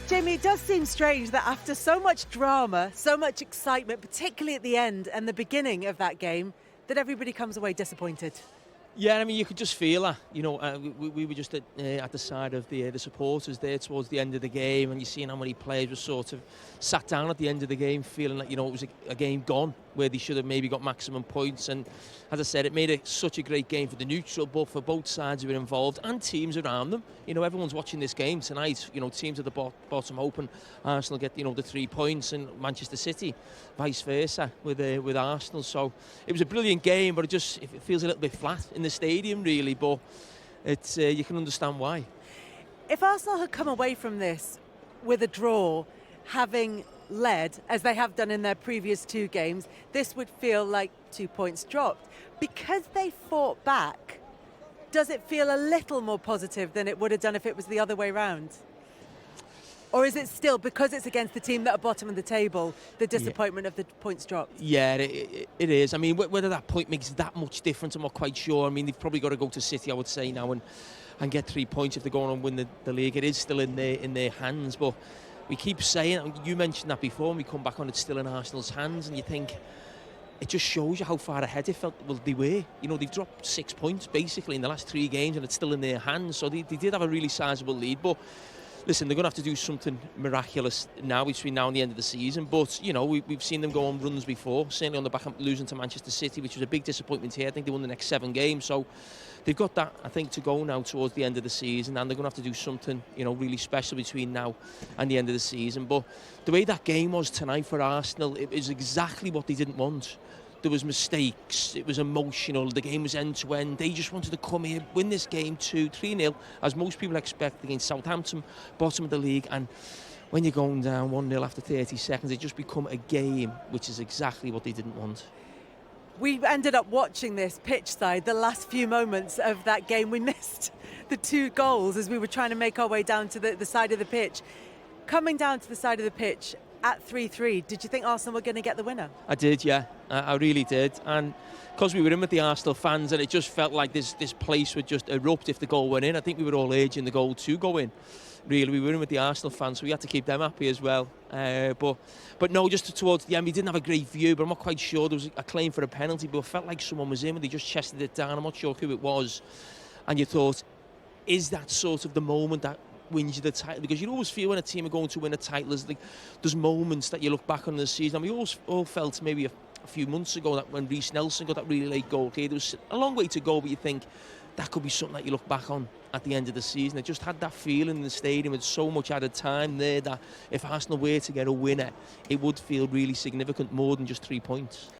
Jamie, it does seem strange that after so much drama, so much excitement, particularly at the end and the beginning of that game, that everybody comes away disappointed. Yeah, I mean, you could just feel that. We were just at the side of the supporters there towards the end of the game, and you're seeing how many players were sort of sat down at the end of the game, feeling like, it was a game gone, where they should have maybe got maximum points. And as I said, it made it such a great game for the neutral, but for both sides who were involved and teams around them. Everyone's watching this game tonight. Teams at the bottom hoping Arsenal get the 3 points, and Manchester City vice versa with Arsenal. So it was a brilliant game, but it feels a little bit flat in the stadium, really. But it's you can understand why. If Arsenal had come away from this with a draw, having led, as they have done in their previous 2 games, this would feel like 2 points dropped. Because they fought back, does it feel a little more positive than it would have done if it was the other way round? Or is it still, because it's against the team that are bottom of the table, the disappointment of the points dropped? Yeah, it is. I mean, whether that point makes that much difference, I'm not quite sure. I mean, they've probably got to go to City, I would say, now and get 3 points if they're going on and win the league. It is still in their hands, but we keep saying, you mentioned that before, and we come back on, it's still in Arsenal's hands, and you think, it just shows you how far ahead it felt. Well, they were. They've dropped 6 points, basically, in the last 3 games, and it's still in their hands. So they did have a really sizable lead, but listen, they're going to have to do something miraculous now, between now and the end of the season. But, we've seen them go on runs before, certainly on the back of losing to Manchester City, which was a big disappointment here. I think they won the next 7 games. So they've got that, I think, to go now towards the end of the season, and they're going to have to do something, really special between now and the end of the season. But the way that game was tonight for Arsenal, it was exactly what they didn't want. There was mistakes, it was emotional, the game was end-to-end. They just wanted to come here, win this game 2-3-0, as most people expect, against Southampton, bottom of the league. And when you're going down 1-0 after 30 seconds, it just become a game, which is exactly what they didn't want. We ended up watching this pitch side, the last few moments of that game. We missed the 2 goals as we were trying to make our way down to the side of the pitch. Coming down to the side of the pitch at 3-3, did you think Arsenal were going to get the winner? I did, yeah. I really did. And because we were in with the Arsenal fans, and it just felt like this place would just erupt if the goal went in. I think we were all urging the goal to go in. Really, we were in with the Arsenal fans, so we had to keep them happy as well. But no, just towards the end, we didn't have a great view, but I'm not quite sure. There was a claim for a penalty, but it felt like someone was in, and they just chested it down. I'm not sure who it was. And you thought, is that sort of the moment that wins you the title? Because you always feel when a team are going to win a title, there's moments that you look back on the season. And we all felt maybe a few months ago that when Reece Nelson got that really late goal, there was a long way to go, but you think that could be something that you look back on at the end of the season. It just had that feeling in the stadium with so much added time there that if Arsenal were to get a winner, it would feel really significant, more than just 3 points.